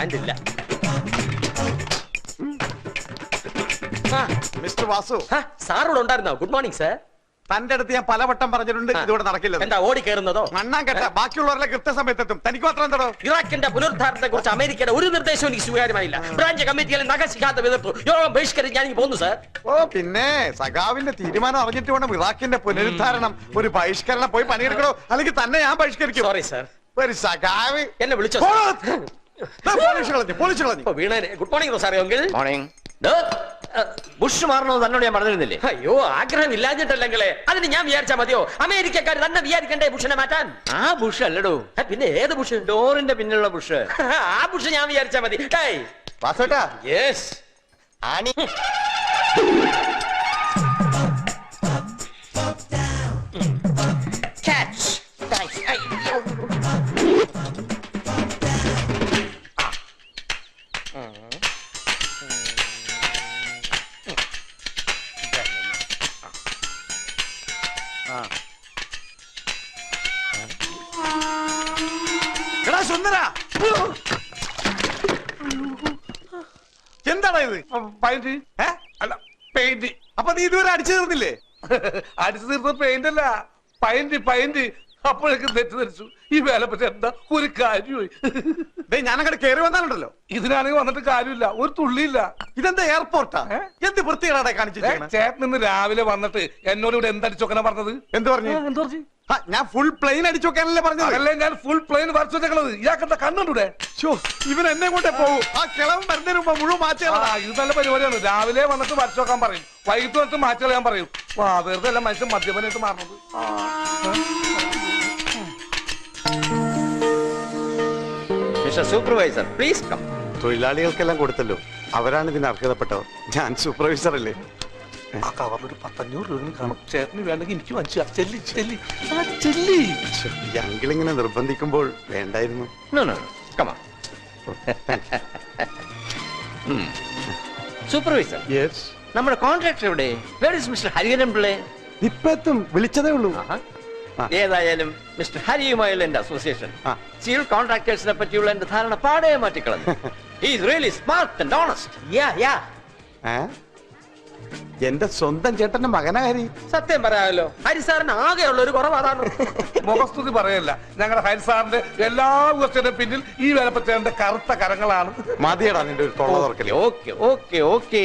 Pant ഇല്ല. Mister Vasu, സാറോട് ഉണ്ടായിരുന്നോ? Good morning sir. തന്റെ അടുത്ത് ഞാൻ പലവട്ടം പറഞ്ഞിട്ടുണ്ട് ഇതോടെ നടക്കില്ല. എന്താ ഓടി കയറുന്നതോ? മണ്ണാൻ കേട്ട ബാക്കിയുള്ളവരുടെ കൃത്യസമയത്തെത്തും, തനിക്ക് മാത്രം എന്തോ? ഇറാഖിന്റെ പുനരുദ്ധാരണത്തെ കുറിച്ച് അമേരിക്കയുടെ ഒരു നിർദ്ദേശവും എനിക്ക് സ്വീകാര്യമായില്ല. ബ്രാഞ്ച് കമ്മിറ്റികളെ നഖശിഖാത്ത എതിർത്തു. യോഗം ബഹിഷ്കരിച്ച് ഞാൻ പോകുന്നു സാർ. ഓ പിന്നെ സഖാവിന്റെ തീരുമാനം അറിഞ്ഞിട്ട് വേണം ഇറാഖിന്റെ പുനരുദ്ധാരണം. ഒരു ബഹിഷ്കരണം പോയി പണിയെടുക്കണോ, അല്ലെങ്കിൽ തന്നെ ഞാൻ ബഹിഷ്കരിക്കും. Sorry sir. ഒരു സഖാവ് എന്നെ വിളിച്ചോ? പോലീസ് കളഞ്ഞു. വീണേ. ഗുഡ് മോർണിംഗ് സാറേ. എങ്കിൽ മോർണിംഗ്. ബുഷ് മാറണമെന്ന് തന്നോട് ഞാൻ പറഞ്ഞിരുന്നില്ലേ? അയ്യോ, ആഗ്രഹം ഇല്ലാഞ്ഞിട്ടല്ലെങ്കിലേ അതിന് ഞാൻ വിചാരിച്ചാ മതിയോ? അമേരിക്കക്കാർ തന്നെ വിചാരിക്കണ്ടേ ബുഷിനെ മാറ്റാൻ? ആ ബുഷ് അല്ലടോ, പിന്നെ ഏത് ബുഷ്? ഡോറിന്റെ പിന്നിലുള്ള ബുഷ്. ആ ബുഷ് ഞാൻ വിചാരിച്ചാ മതി. വാസോട്ടാ, യെസ് ആനി ക്യാച്ച്. എന്താടാ ഇത്? പെയിന്റ് അല്ല പെയിന്റ്. അപ്പൊ നീ ഇതുവരെ അടിച്ചു തീർന്നില്ലേ? അടിച്ചു തീർത്ത പെയിന്റ് അല്ല, പൈന്റ്. അപ്പോഴേക്ക് തെറ്റിദ്ധരിച്ചു. ഈ വേല പറ്റി എന്താ ഒരു കാര്യമായി. ഞാനങ്ങോട്ട് കയറി വന്നാലുണ്ടല്ലോ, ഇതിനാണെങ്കിൽ വന്നിട്ട് കാര്യമില്ല, ഒരു തുള്ളിയില്ല. ഇതെന്താ എയർപോർട്ടാ? എന്ത് വൃത്തികേടാ കാണിച്ചു? ചേട്ടൻ ഇന്ന് രാവിലെ വന്നിട്ട് എന്നോട് ഇവിടെ എന്തടിച്ചോക്കനാ പറഞ്ഞത്? എന്ത് പറഞ്ഞു? എന്ത് പറഞ്ഞു? ഞാൻ ഫുൾ പ്ലെയിൻ അടിച്ചു നോക്കാനല്ലേ പറഞ്ഞത്? അതല്ലേ ഞാൻ ഫുൾ പ്ലെയിൻ വരച്ചു വെച്ചേക്കണത്. ഇയാൾക്കെന്താ കണ്ണുണ്ടൂടെ? ഇവൻ എന്നെ കൊണ്ടേ പോകും. ആ കിളവൻ വരുന്നതിന് മുമ്പ് മുഴുവൻ മാറ്റികളാ. ഇത് നല്ല പരിപാടിയാണ്. രാവിലെ വന്നിട്ട് വരച്ചു നോക്കാൻ പറയും, വൈകിട്ട് വന്നിട്ട് മാറ്റി കളയാൻ പറയും. വെറുതെ അല്ല മനുഷ്യൻ മദ്യപനായിട്ട് മാറുന്നത്. Mister supervisor please come. തൊഴിലാളികൾക്കെല്ലാം കൊടുത്തല്ലോ, അവരാണ് ഇതിന് അർഹതപ്പെട്ടവർ. ഞാൻ സൂപ്പർവൈസർ അല്ലേ? ആ കവറിലൊരു 500 രൂപ കാണും. ചേട്ടന് വേണ്ടെങ്കിൽ എനിക്ക് വാങ്ങിച്ചു. ചെല്ലി. അങ്കിളിങ്ങനെ നിർബന്ധിക്കുമ്പോൾ വേണ്ടായിരുന്നു. സൂപ്പർവൈസർ, നമ്മുടെ കോൺട്രാക്ടർ എവിടെ? വേർ ഈസ് മിസ്റ്റർ ഹരിഹരൻ പിള്ളേ? ഇപ്പൊ എത്തും, വിളിച്ചതേ ഉള്ളൂ. ഏതായാലും മിസ്റ്റർ ഹരിയുമായുള്ള എന്റെ അസോസിയേഷൻ സ്റ്റീൽ കോൺട്രാക്ടേഴ്സിനെ പറ്റിയുള്ള എന്റെ ധാരണ പാടെ മാറ്റിക്കളഞ്ഞു. He is really smart and honest. എന്റെ സ്വന്തം ചേട്ടന്റെ മകനാ ഹരി. സത്യം പറയാമല്ലോ, ഹരിസാറിന് ആകെയുള്ള ഒരു കുറവ് അതാണ്. മുഖസ്തുതി പറയല്ല, ഞങ്ങളുടെ ഹരിസാറിന്റെ എല്ലാ ദിവസത്തിന്റെ പിന്നിൽ ഈ വേലപ്പച്ചേന്റെ കറുത്ത കരങ്ങളാണ്. മതിയടാ നിന്റെ ഒരു തൊള്ള തുറക്കല്. Okay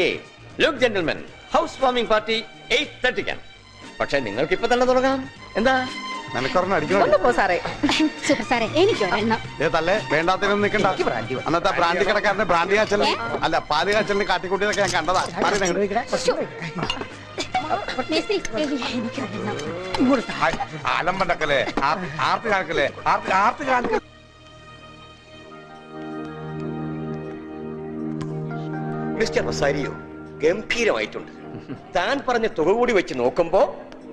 look gentlemen, house warming party 8:30. പക്ഷെ നിങ്ങൾക്ക് ഇപ്പൊ തന്നെ തുടങ്ങാം. എന്താ നിനക്കൊരെണ്ണം അടിക്കണം? സൂപ്പർ സാറേ, എനിക്കൊരെണ്ണം. ഏതല്ലേ വേണ്ടാത്തതിനൊന്നും നിൽക്കണ്ട. അന്നത്തെ ബ്രാൻഡി കടക്കാരന്റെ ബ്രാൻഡി കാച്ചലിന് അല്ല പാല് കാച്ചലിന് കാട്ടിക്കൂട്ടിയതൊക്കെ ഞാൻ കണ്ടതാ. ആലമ്പണ്ടക്കല്ലേ, ആർത്തി കാണിക്കല്ലേ, ആർത്തി കാണിക്കല്ലേ. Mister Rosario ഗംഭീരമായിട്ടുണ്ട്. താൻ പറഞ്ഞ തുക കൂടി വെച്ച് നോക്കുമ്പോ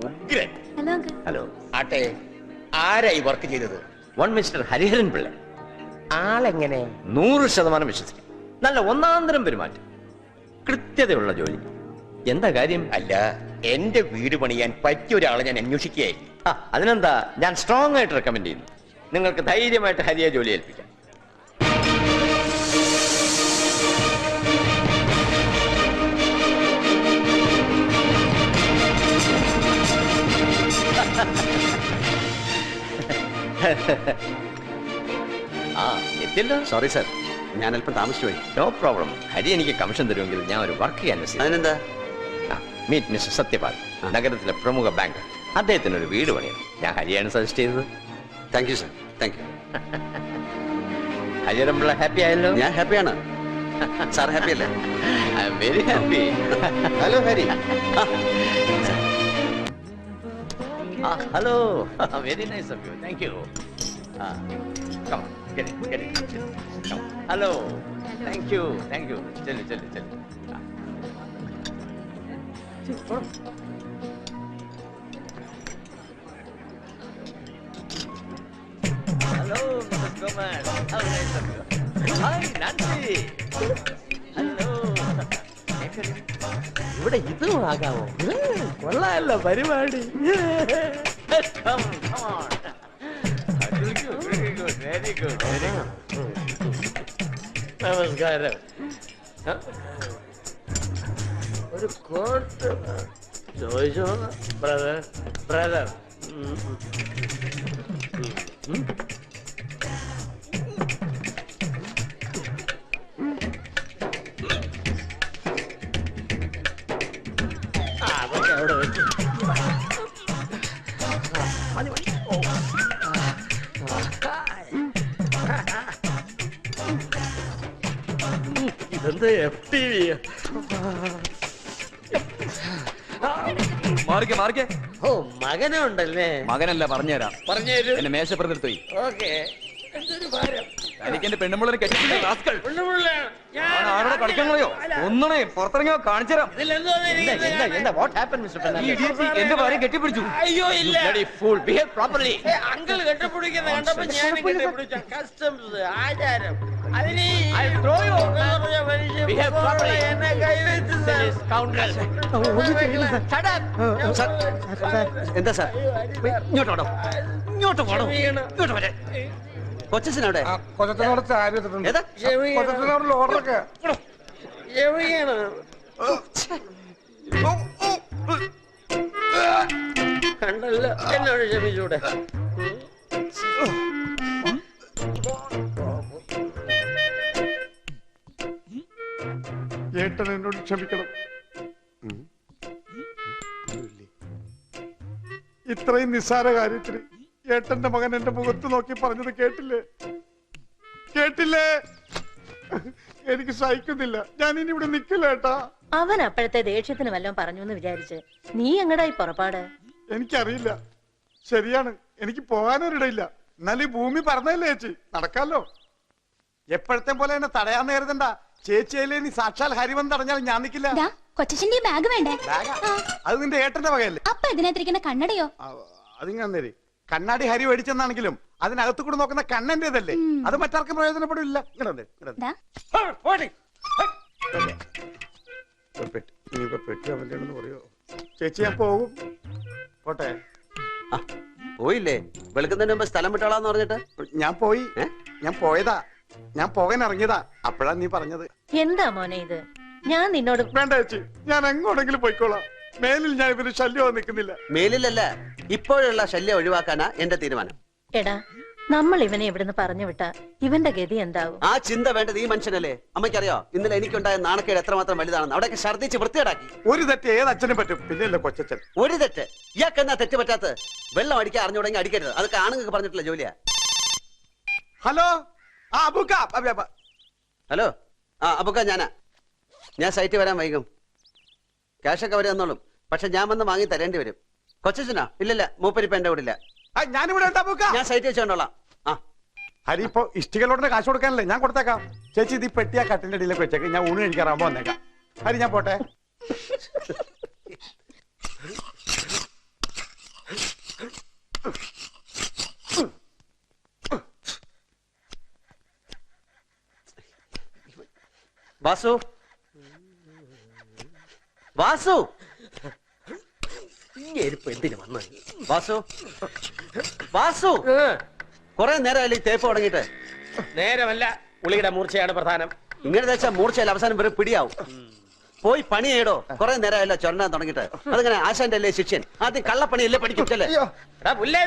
ഉഗ്രൻ. ഹലോ, ആട്ടെ, ആരായി വർക്ക് ചെയ്തത്? One mister Hariharan Pillai. ആളെങ്ങനെ? 100% വിശ്വസിക്കാം. നല്ല ഒന്നാന്തരം പെരുമാറ്റം, കൃത്യതയുള്ള ജോലി. എന്താ കാര്യം? അല്ല, എന്റെ വീട് പണിയാൻ പറ്റിയ ഒരാളെ ഞാൻ അന്വേഷിക്കുകയായിരുന്നു. അതിനെന്താ, ഞാൻ സ്ട്രോങ് ആയിട്ട് റെക്കമെൻഡ് ചെയ്യുന്നു. നിങ്ങൾക്ക് ധൈര്യമായിട്ട് ഹരിയെ ജോലി ഏൽപ്പിക്കാം. എത്തിയല്ലോ. സോറി സാർ, ഞാൻ അല്പം താമസിച്ചു പോയി. No problem. ഹരി എനിക്ക് കമ്മീഷൻ തരുമെങ്കിൽ ഞാൻ ഒരു വർക്ക് ചെയ്യാൻ. അതിനെന്താ? മീറ്റ് മിസ്റ്റർ സത്യപാൽ, നഗരത്തിലെ പ്രമുഖ ബാങ്ക്. അദ്ദേഹത്തിന് ഒരു വീട് പണിയാണ്. ഞാൻ ഹരിയാണ് സജസ്റ്റ് ചെയ്തത്. Thank you sir, thank you. Hariharan happy ആയല്ലോ? ഞാൻ ഹാപ്പിയാണ്. സാർ ഹാപ്പി അല്ലേ? I am very happy. Hello Hari. Hello, very nice of you. Thank you. Come on, get it. Come on. Hello. Thank you. Chalo. Hello, Mrs. Gomez. How nice of you. Hi, Nancy. Hello. ഇവിടെ ഇതും ആകാമോ? കൊള്ളാമല്ലോ പരിപാടി. Come on. Very good. നമസ്കാരം. ഒരു coat ചോദിച്ചോ brother brother. അതൊക്കെ അവിടെ വെച്ചു. ഇതെന്ത് FTV? മാറിക്കേ മാറിക്കേ. ഓ മകനുണ്ടല്ലേ? മകനല്ല പറഞ്ഞുതരാം. പറഞ്ഞുതരൂ. എന്നെ മേശപ്പുറത്തെടുത്തു പോയി. ഓക്കെ. എന്തൊരു ഭാരം. എനിക്ക് എന്റെ പെണ്ണുമ്പിള്ളനെ കെട്ടിപ്പിടിച്ച റാസ്കൽ. പെണ്ണുപിള്ള, ഞാൻ ആരോടെ കളിക്കാൻ കളയോ? ഒന്നണേ പുറത്തിറങ്ങിയോ കാണിച്ചുതരാം. ഇതിലെന്തോ ഇരിക്കുന്നത്? What happened, Mr. ഈ Fernandez? ഇടിയത്തി എന്റെ ഭാര്യ കെട്ടിപ്പിടിച്ചു. അയ്യോ ഇല്ല. You bloody fool. Behave properly. Uncle കെട്ടിപ്പിടിക്കുന്ന കണ്ടപ്പോ ഞാൻ കെട്ടിപ്പിടിച്ച കസ്റ്റംസ് ആചാരം. അതിന് I'll throw you. Behave properly. എന്നെ കൈവെച്ച് scoundrel. Shut up. എന്താ സാർ ഇങ്ങോട്ടോ ഇങ്ങോട്ട് പോണോ ഇങ്ങോട്ട് വരെ കൊച്ചനവിടെ കൊച്ചത്തിനോട് ചാരി വെച്ചിട്ടുണ്ട്. ഏതാ കൊച്ചത്തിനോട് ഓർഡറൊക്കെ കണ്ടല്ലോ, എന്നോട് ക്ഷമിച്ചൂടെ? ഏട്ടൻ എന്നോട് ക്ഷമിക്കണം. ഇത്രയും നിസ്സാര കാര്യത്തിന് ഏട്ടന്റെ മകൻ എന്റെ മുഖത്ത് നോക്കി പറഞ്ഞത് കേട്ടില്ലേ? കേട്ടില്ലേ? എനിക്ക് സഹിക്കുന്നില്ല. ഞാൻ ഇനി ഇവിടെ നിക്കില്ല ഏട്ടാ. അവൻ അപ്പോഴത്തെ ദേഷ്യത്തിന് വല്ലതും പറഞ്ഞു എന്ന് വിചാരിച്ച് നീ എങ്ങടായി പുറപ്പാട്? എനിക്കറിയില്ല. ശരിയാണ്, എനിക്ക് പോകാനൊരിടയില്ല. എന്നാൽ ഈ ഭൂമി പറഞ്ഞല്ലേ ചേച്ചി, നടക്കാലോ. എപ്പോഴത്തെ പോലെ എന്നെ തടയാൻ നേരുതണ്ട. ചേച്ചിയിലെ നീ സാക്ഷാൽ ഹരിവൻ തടഞ്ഞാൽ ഞാൻ നിക്കില്ല. കൊച്ചിന്റെ ബാഗ് വേണ്ടേ? അത് നിന്റെ ഏട്ടന്റെ വകയല്ലേ? അപ്പൊ ഇതിനകത്തിരിക്കുന്ന കണ്ണടയോ? അതിങ്ങനെ നേര് കണ്ണാടി ഹരി മേടിച്ചെന്നാണെങ്കിലും അതിനകത്ത് കൂടെ നോക്കുന്ന കണ്ണന്റേതല്ലേ? അത് മറ്റാർക്കും പ്രയോജനപ്പെടില്ല. പെട്ടി അവന്റെ പറയോ? ചേച്ചി ഞാൻ പോകും. പോട്ടെ. പോയില്ലേ? വെളുക്കുന്നതിന് മുമ്പ് സ്ഥലം വിട്ടോളാന്ന് പറഞ്ഞിട്ട് ഞാൻ പോയി. ഞാൻ പോയതാ. ഞാൻ പോകാൻ ഇറങ്ങിയതാ. അപ്പോഴാ നീ പറഞ്ഞത്. എന്താ മോനെ ഇത്? ഞാൻ നിന്നോട് വേണ്ട ചേച്ചി, ഞാൻ എങ്ങോട്ടെങ്കിലും പോയിക്കോളാം. മേലിൽ ഞാൻ ഇവര് ശല്യം നിൽക്കുന്നില്ല. മേലിലല്ല, ഇപ്പോഴുള്ള ശല്യം ഒഴിവാക്കാനാ എന്റെ തീരുമാനം. എടാ, നമ്മൾ ഇവനെ ഇവിടുന്ന് പറഞ്ഞു വിട്ടാ ഇവന്റെ ഗതി എന്താവും? ആ ചിന്ത വേണ്ടത് ഈ മനുഷ്യനല്ലേ? അമ്മയ്ക്കറിയോ ഇന്നലെ എനിക്കുണ്ടായ നാണക്കേട് എത്രമാത്രം വലുതാണെന്ന്? അവിടെയൊക്കെ ഛർദ്ദിച്ച് വൃത്തികേടാക്കി. ഒരു തെറ്റ് ഏത് അച്ഛനും പറ്റും, പിന്നെയല്ലേ കൊച്ചച്ഛൻ. ഒരു തെറ്റ് ഇയാൾക്ക് എന്നാ തെറ്റ് പറ്റാത്ത? വെള്ളം അടിക്കാൻ അറിഞ്ഞുടങ്ങി അടിക്കരുത്. അതൊക്കെ ആണുങ്ങൾക്ക് പറഞ്ഞിട്ടുള്ള ജോലിയാ. ഹലോ, ഹലോ, അബുക്ക ഞാനാ. ഞാൻ സൈറ്റിൽ വരാൻ വൈകും. ക്യാഷൊക്കെ അവര് തന്നോളും. പക്ഷെ ഞാൻ വന്ന് വാങ്ങി തരേണ്ടി വരും. കൊച്ചനാ? ഇല്ലല്ല, മൂപ്പരിപ്പ എന്റെ കൂടെ ഇല്ല. ഞാനിവിടെ ഞാൻ സൈറ്റ് വെച്ചോണ്ടോളാം. ഹരി ഇപ്പൊ ഇഷ്ടികളോടെ കാശ് കൊടുക്കാനല്ലേ? ഞാൻ കൊടുത്തേക്കാം. ചേച്ചി ഇത് പെട്ടിയാ കട്ടിന്റെ അടിയിലേക്ക് വെച്ചേക്ക്. ഞാൻ ഊണ് കഴിക്കാറാകുമ്പോ വന്നേക്കാം. ഹരി ഞാൻ പോട്ടെ. വാസു, വാസു, എന്തിനു വന്നു? വാസു, വാസു, കൊറേ നേരമല്ലേ ഈ തേപ്പ് തുടങ്ങിയിട്ട്? നേരമല്ല, ഉളിയുടെ മൂർച്ചയാണ് പ്രധാനം. ഇങ്ങനെ വെച്ചാൽ മൂർച്ചയല്ല, അവസാനം വെറും പിടിയാവും. പോയി പണി ചെയ്യടോ. കൊറേ നേരമല്ല ചൊരണ്ടാൻ തുടങ്ങിയിട്ട്. അതിങ്ങനെ ആശാന്റെ അല്ലേ ശിഷ്യൻ? ആദ്യം കള്ളപ്പണിയല്ലേ പഠിക്കല്ലേ?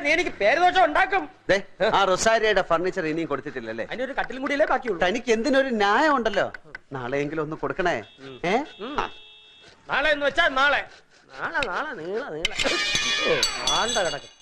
നീ എനിക്ക് പേരുദോഷം ഉണ്ടാക്കും. ആ റൊസാരിയുടെ ഫർണിച്ചർ ഇനിയും കൊടുത്തിട്ടില്ലല്ലേ? അതിനൊരു കട്ടിലും കൂടിയല്ലേ ബാക്കിയുള്ളൂ. തനിക്ക് എന്തിനൊരു ന്യായം ഉണ്ടല്ലോ. നാളെയെങ്കിലും ഒന്ന് കൊടുക്കണേ. നാളെ എന്ന് വെച്ചാ നാളെ. നാളെ നാളെ നീള നീള ആണ്ട കിടക്കും.